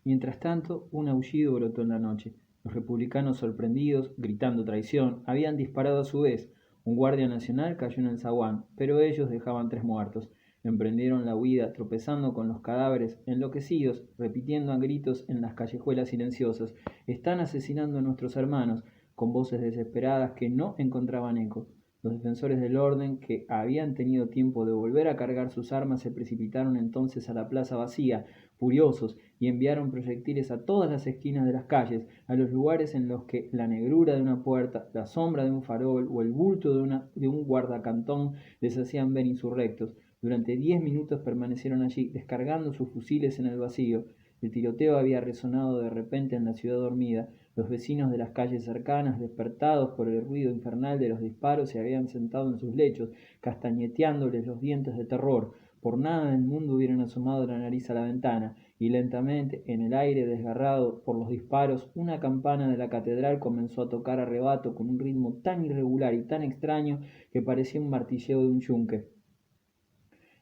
Mientras tanto, un aullido brotó en la noche. Los republicanos, sorprendidos, gritando traición, habían disparado a su vez. Un guardia nacional cayó en el zaguán, pero ellos dejaban 3 muertos. Emprendieron la huida, tropezando con los cadáveres, enloquecidos, repitiendo a gritos en las callejuelas silenciosas: «Están asesinando a nuestros hermanos», con voces desesperadas que no encontraban eco. Los defensores del orden, que habían tenido tiempo de volver a cargar sus armas, se precipitaron entonces a la plaza vacía, furiosos, y enviaron proyectiles a todas las esquinas de las calles, a los lugares en los que la negrura de una puerta, la sombra de un farol o el bulto de un guardacantón les hacían ver insurrectos. Durante 10 minutos permanecieron allí, descargando sus fusiles en el vacío. El tiroteo había resonado de repente en la ciudad dormida. Los vecinos de las calles cercanas, despertados por el ruido infernal de los disparos, se habían sentado en sus lechos, castañeteándoles los dientes de terror. Por nada del mundo hubieran asomado la nariz a la ventana, y lentamente, en el aire desgarrado por los disparos, una campana de la catedral comenzó a tocar a rebato con un ritmo tan irregular y tan extraño que parecía un martilleo de un yunque.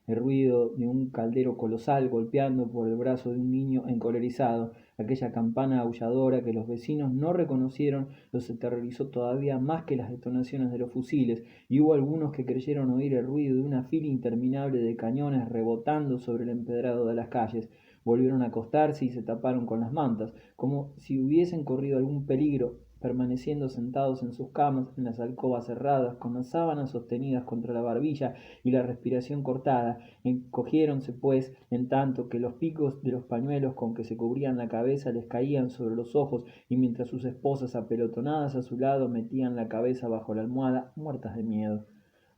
El ruido de un caldero colosal golpeando por el brazo de un niño encolerizado, aquella campana aulladora que los vecinos no reconocieron, los aterrorizó todavía más que las detonaciones de los fusiles, y hubo algunos que creyeron oír el ruido de una fila interminable de cañones rebotando sobre el empedrado de las calles. Volvieron a acostarse y se taparon con las mantas, como si hubiesen corrido algún peligro, permaneciendo sentados en sus camas, en las alcobas cerradas, con las sábanas sostenidas contra la barbilla y la respiración cortada. Encogiéronse, pues, en tanto que los picos de los pañuelos con que se cubrían la cabeza les caían sobre los ojos, y mientras sus esposas, apelotonadas a su lado, metían la cabeza bajo la almohada, muertas de miedo.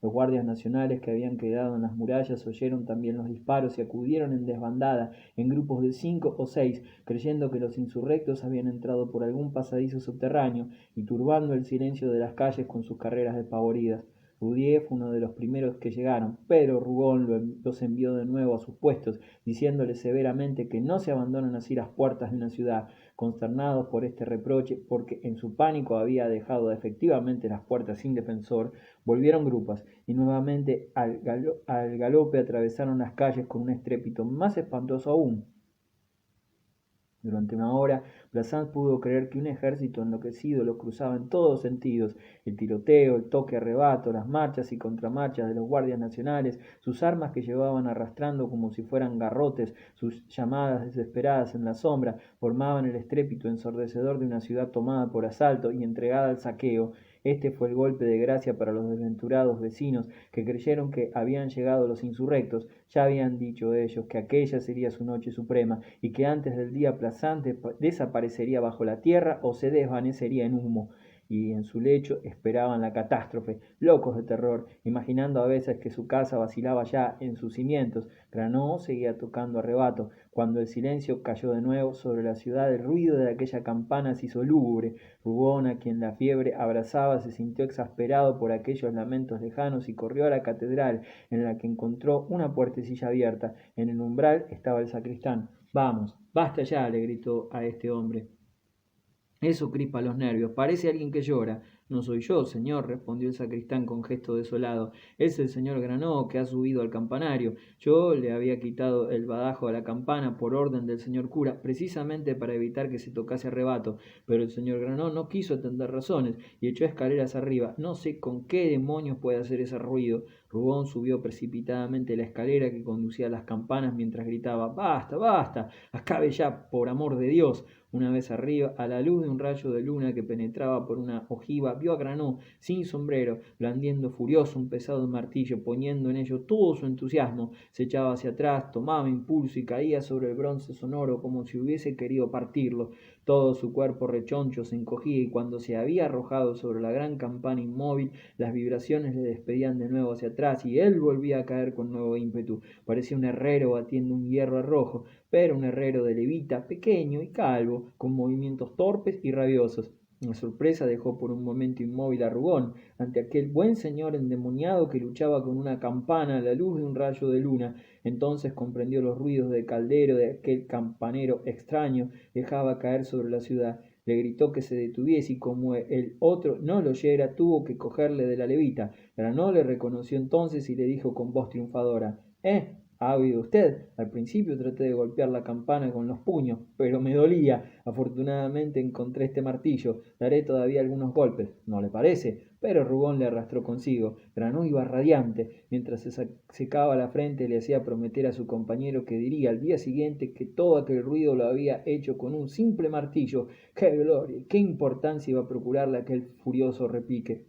Los guardias nacionales que habían quedado en las murallas oyeron también los disparos y acudieron en desbandada, en grupos de 5 o 6, creyendo que los insurrectos habían entrado por algún pasadizo subterráneo y turbando el silencio de las calles con sus carreras despavoridas. Roudier fue uno de los primeros que llegaron, pero Rougon los envió de nuevo a sus puestos, diciéndoles severamente que no se abandonan así las puertas de una ciudad. Consternados por este reproche, porque en su pánico había dejado efectivamente las puertas sin defensor, volvieron grupas, y nuevamente al galope atravesaron las calles con un estrépito más espantoso aún. Durante una hora, Plassans pudo creer que un ejército enloquecido lo cruzaba en todos sentidos. El tiroteo, el toque a rebato, las marchas y contramarchas de los guardias nacionales, sus armas que llevaban arrastrando como si fueran garrotes, sus llamadas desesperadas en la sombra, formaban el estrépito ensordecedor de una ciudad tomada por asalto y entregada al saqueo. Este fue el golpe de gracia para los desventurados vecinos, que creyeron que habían llegado los insurrectos. Ya habían dicho ellos que aquella sería su noche suprema, y que antes del día Plassans desaparecería bajo la tierra o se desvanecería en humo, y en su lecho esperaban la catástrofe, locos de terror, imaginando a veces que su casa vacilaba ya en sus cimientos. Granot seguía tocando a rebato, cuando el silencio cayó de nuevo sobre la ciudad. El ruido de aquella campana se hizo lúgubre. Rougon, a quien la fiebre abrazaba, se sintió exasperado por aquellos lamentos lejanos y corrió a la catedral, en la que encontró una puertecilla abierta. En el umbral estaba el sacristán. «Vamos, basta ya», le gritó a este hombre. «Eso crispa los nervios, parece alguien que llora». «No soy yo, señor», respondió el sacristán con gesto desolado. «Es el señor Granot, que ha subido al campanario. Yo le había quitado el badajo a la campana por orden del señor cura, precisamente para evitar que se tocase a rebato, pero el señor Granot no quiso atender razones y echó escaleras arriba. No sé con qué demonios puede hacer ese ruido». Rougon subió precipitadamente la escalera que conducía a las campanas mientras gritaba: «Basta, basta, acabe ya, por amor de Dios». Una vez arriba, a la luz de un rayo de luna que penetraba por una ojiva, vio a Granot, sin sombrero, blandiendo furioso un pesado martillo, poniendo en ello todo su entusiasmo. Se echaba hacia atrás, tomaba impulso y caía sobre el bronce sonoro como si hubiese querido partirlo. Todo su cuerpo rechoncho se encogía, y cuando se había arrojado sobre la gran campana inmóvil, las vibraciones le despedían de nuevo hacia atrás y él volvía a caer con nuevo ímpetu. Parecía un herrero batiendo un hierro rojo, pero un herrero de levita, pequeño y calvo, con movimientos torpes y rabiosos. La sorpresa dejó por un momento inmóvil a Rougon ante aquel buen señor endemoniado que luchaba con una campana a la luz de un rayo de luna. Entonces comprendió los ruidos del caldero de aquel campanero extraño dejaba caer sobre la ciudad. Le gritó que se detuviese, y como el otro no lo oyera, tuvo que cogerle de la levita. Granot le reconoció entonces y le dijo con voz triunfadora: ¿Ha oído usted? Al principio traté de golpear la campana con los puños, pero me dolía. Afortunadamente encontré este martillo. Daré todavía algunos golpes, ¿no le parece? Pero Rugón le arrastró consigo. Granó iba radiante. Mientras se secaba la frente le hacía prometer a su compañero que diría al día siguiente que todo aquel ruido lo había hecho con un simple martillo. ¡Qué gloria! ¡Qué importancia iba a procurarle aquel furioso repique!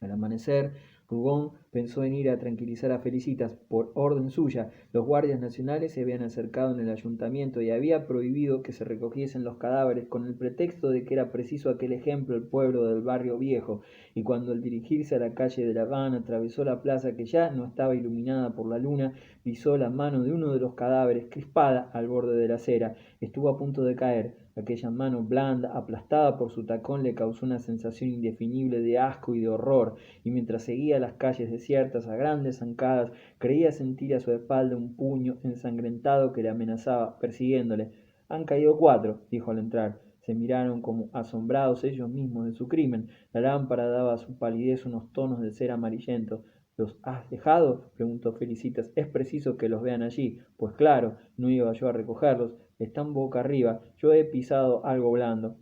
Al amanecer, Rugón pensó en ir a tranquilizar a Felicitas. Por orden suya, los guardias nacionales se habían acercado en el ayuntamiento y había prohibido que se recogiesen los cadáveres con el pretexto de que era preciso aquel ejemplo el pueblo del barrio viejo, y cuando al dirigirse a la calle de La Habana atravesó la plaza que ya no estaba iluminada por la luna, pisó la mano de uno de los cadáveres crispada al borde de la acera. Estuvo a punto de caer. Aquella mano blanda, aplastada por su tacón, le causó una sensación indefinible de asco y de horror, y mientras seguía las calles desiertas a grandes zancadas, creía sentir a su espalda un puño ensangrentado que le amenazaba, persiguiéndole. Han caído 4, dijo al entrar. Se miraron como asombrados ellos mismos de su crimen. La lámpara daba a su palidez unos tonos de cera amarillento. ¿Los has dejado? Preguntó Felicitas. Es preciso que los vean allí. Pues claro, no iba yo a recogerlos. Están boca arriba. Yo he pisado algo blando.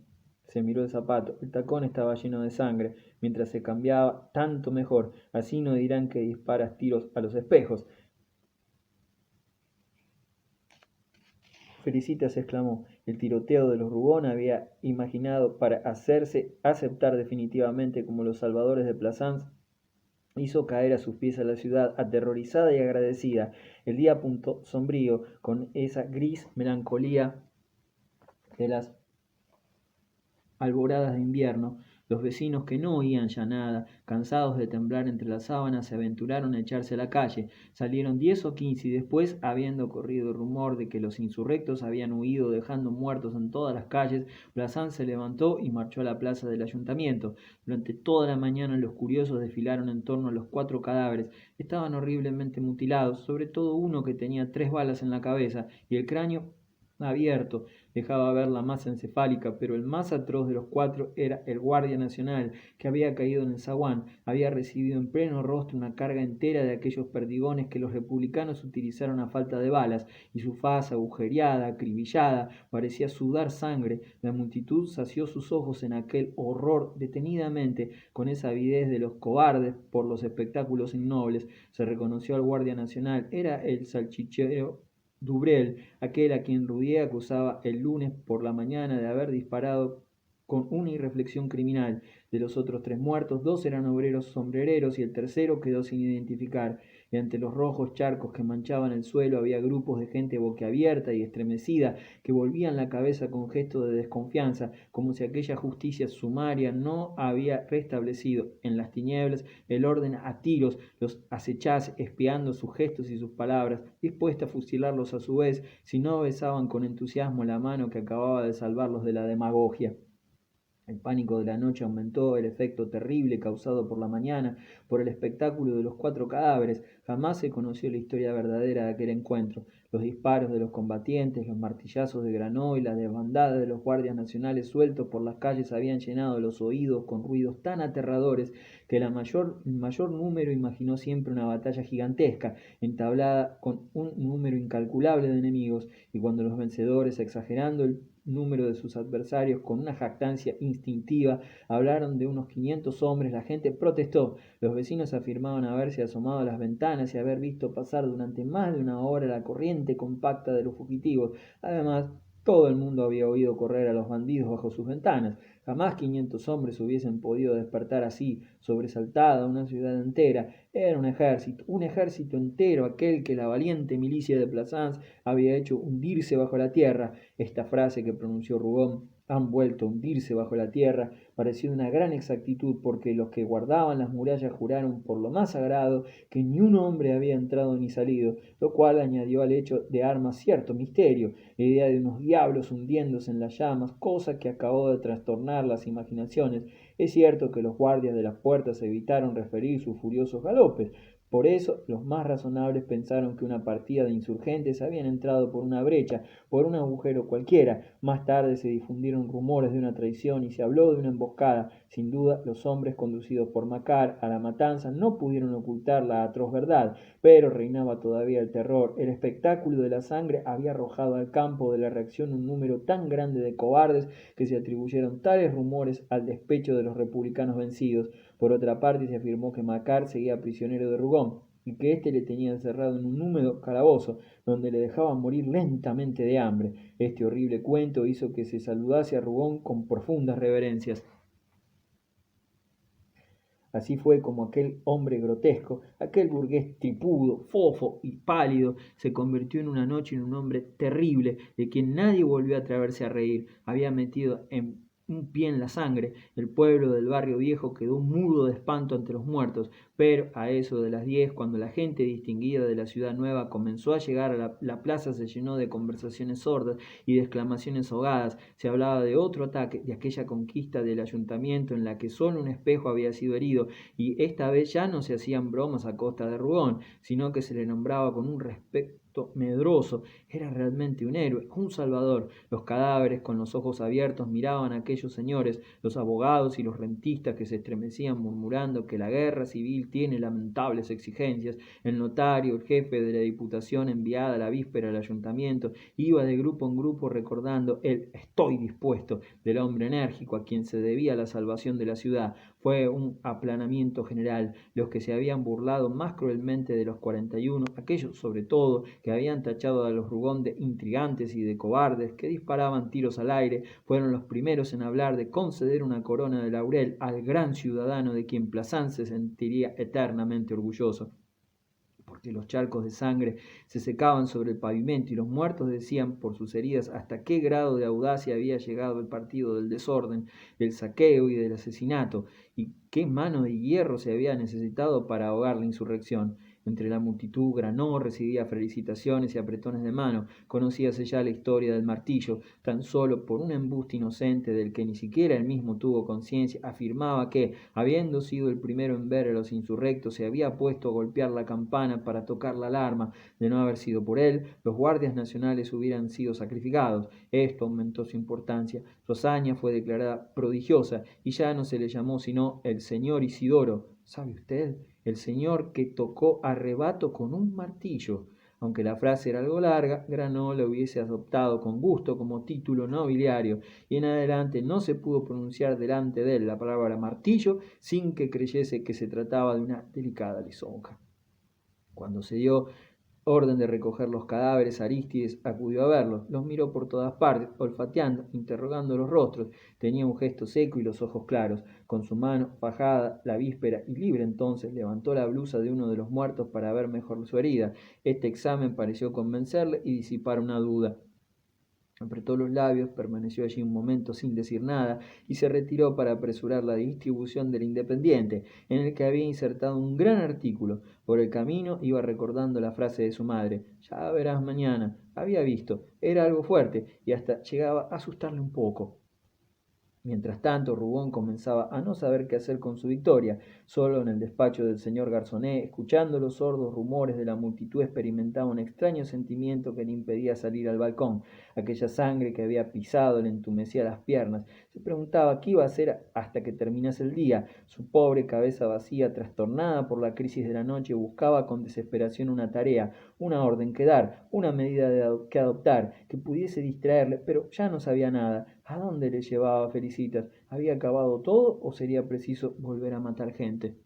Se miró el zapato. El tacón estaba lleno de sangre. Mientras se cambiaba, tanto mejor. Así no dirán que disparas tiros a los espejos. Felicitas exclamó. El tiroteo de los Rugón había imaginado para hacerse aceptar definitivamente como los salvadores de Plassans hizo caer a sus pies a la ciudad, aterrorizada y agradecida. El día apuntó sombrío, con esa gris melancolía de las alboradas de invierno. Los vecinos, que no oían ya nada, cansados de temblar entre las sábanas, se aventuraron a echarse a la calle. Salieron 10 o 15 y después, habiendo corrido el rumor de que los insurrectos habían huido dejando muertos en todas las calles, Blazán se levantó y marchó a la plaza del ayuntamiento. Durante toda la mañana los curiosos desfilaron en torno a los 4 cadáveres. Estaban horriblemente mutilados, sobre todo uno que tenía 3 balas en la cabeza y el cráneo abierto. Dejaba ver la masa encefálica, pero el más atroz de los 4 era el guardia nacional, que había caído en el zaguán. Había recibido en pleno rostro una carga entera de aquellos perdigones que los republicanos utilizaron a falta de balas, y su faz, agujereada, acribillada, parecía sudar sangre. La multitud sació sus ojos en aquel horror detenidamente, con esa avidez de los cobardes por los espectáculos innobles. Se reconoció al guardia nacional. Era el salchichero Dubrel, aquel a quien Roudier acusaba el lunes por la mañana de haber disparado con una irreflexión criminal. De los otros 3 muertos, 2 eran obreros sombrereros y el tercero quedó sin identificar. Y ante los rojos charcos que manchaban el suelo había grupos de gente boquiabierta y estremecida que volvían la cabeza con gesto de desconfianza, como si aquella justicia sumaria no había restablecido en las tinieblas el orden a tiros, los acechase espiando sus gestos y sus palabras, dispuesta a fusilarlos a su vez si no besaban con entusiasmo la mano que acababa de salvarlos de la demagogia. El pánico de la noche aumentó, el efecto terrible causado por la mañana, por el espectáculo de los 4 cadáveres. Jamás se conoció la historia verdadera de aquel encuentro. Los disparos de los combatientes, los martillazos de Granó y las desbandadas de los guardias nacionales sueltos por las calles habían llenado los oídos con ruidos tan aterradores que el mayor número imaginó siempre una batalla gigantesca, entablada con un número incalculable de enemigos, y cuando los vencedores, exagerando el número de sus adversarios con una jactancia instintiva, hablaron de unos 500 hombres, la gente protestó. Los vecinos afirmaban haberse asomado a las ventanas y haber visto pasar durante más de una hora la corriente compacta de los fugitivos. Además, todo el mundo había oído correr a los bandidos bajo sus ventanas. Jamás 500 hombres hubiesen podido despertar así, sobresaltada, una ciudad entera. Era un ejército entero, aquel que la valiente milicia de Plassans había hecho hundirse bajo la tierra. Esta frase que pronunció Rugón, han vuelto a hundirse bajo la tierra, pareció de una gran exactitud, porque los que guardaban las murallas juraron por lo más sagrado que ni un hombre había entrado ni salido, lo cual añadió al hecho de armas cierto misterio, la idea de unos diablos hundiéndose en las llamas, cosa que acabó de trastornar las imaginaciones. Es cierto que los guardias de las puertas evitaron referir sus furiosos galopes, Por eso, los más razonables pensaron que una partida de insurgentes habían entrado por una brecha, por un agujero cualquiera. Más tarde se difundieron rumores de una traición y se habló de una emboscada. Sin duda, los hombres conducidos por Makar a la matanza no pudieron ocultar la atroz verdad, pero reinaba todavía el terror. El espectáculo de la sangre había arrojado al campo de la reacción un número tan grande de cobardes que se atribuyeron tales rumores al despecho de los republicanos vencidos. Por otra parte, se afirmó que Makar seguía prisionero de Rugón y que éste le tenía encerrado en un húmedo calabozo, donde le dejaban morir lentamente de hambre. Este horrible cuento hizo que se saludase a Rugón con profundas reverencias. Así fue como aquel hombre grotesco, aquel burgués tripudo, fofo y pálido, se convirtió en una noche en un hombre terrible, de quien nadie volvió a atreverse a reír. Había metido en un pie en la sangre. El pueblo del barrio viejo quedó mudo de espanto ante los muertos, pero a eso de las 10, cuando la gente distinguida de la ciudad nueva comenzó a llegar a la plaza, se llenó de conversaciones sordas y de exclamaciones ahogadas. Se hablaba de otro ataque, de aquella conquista del ayuntamiento en la que solo un espejo había sido herido, y esta vez ya no se hacían bromas a costa de Rugón, sino que se le nombraba con un respeto medroso. Era realmente un héroe, un salvador. Los cadáveres con los ojos abiertos miraban a aquellos señores, los abogados y los rentistas que se estremecían murmurando que la guerra civil tiene lamentables exigencias. El notario, el jefe de la diputación enviada la víspera al ayuntamiento, iba de grupo en grupo recordando el "estoy dispuesto" del hombre enérgico a quien se debía la salvación de la ciudad. Fue un aplanamiento general. Los que se habían burlado más cruelmente de los 41, aquellos sobre todo que habían tachado a los Rugón de intrigantes y de cobardes, que disparaban tiros al aire, fueron los primeros en hablar de conceder una corona de laurel al gran ciudadano de quien Plassans se sentiría eternamente orgulloso, porque los charcos de sangre se secaban sobre el pavimento y los muertos decían por sus heridas hasta qué grado de audacia había llegado el partido del desorden, del saqueo y del asesinato, y qué mano de hierro se había necesitado para ahogar la insurrección. Entre la multitud Granó recibía felicitaciones y apretones de mano. Conocíase ya la historia del martillo. Tan solo por un embuste inocente del que ni siquiera él mismo tuvo conciencia, afirmaba que, habiendo sido el primero en ver a los insurrectos, se había puesto a golpear la campana para tocar la alarma. De no haber sido por él, los guardias nacionales hubieran sido sacrificados. Esto aumentó su importancia. Su hazaña fue declarada prodigiosa y ya no se le llamó sino el señor Isidoro. ¿Sabe usted? El señor que tocó a rebato con un martillo. Aunque la frase era algo larga, Granó la hubiese adoptado con gusto como título nobiliario, y en adelante no se pudo pronunciar delante de él la palabra martillo sin que creyese que se trataba de una delicada lisonja. Cuando se dio orden de recoger los cadáveres, Arístides acudió a verlos, los miró por todas partes, olfateando, interrogando los rostros. Tenía un gesto seco y los ojos claros. Con su mano fajada la víspera y libre entonces, levantó la blusa de uno de los muertos para ver mejor su herida. Este examen pareció convencerle y disipar una duda. Apretó los labios, permaneció allí un momento sin decir nada y se retiró para apresurar la distribución del Independiente, en el que había insertado un gran artículo. Por el camino iba recordando la frase de su madre: "Ya verás mañana". Había visto, era algo fuerte y hasta llegaba a asustarle un poco. Mientras tanto, Rugón comenzaba a no saber qué hacer con su victoria. Solo en el despacho del señor Garzonet, escuchando los sordos rumores de la multitud, experimentaba un extraño sentimiento que le impedía salir al balcón. Aquella sangre que había pisado le entumecía las piernas. Se preguntaba qué iba a hacer hasta que terminase el día. Su pobre cabeza vacía, trastornada por la crisis de la noche, buscaba con desesperación una tarea, una orden que dar, una medida que adoptar, que pudiese distraerle, pero ya no sabía nada. ¿A dónde le llevaba Felicitas? ¿Había acabado todo o sería preciso volver a matar gente?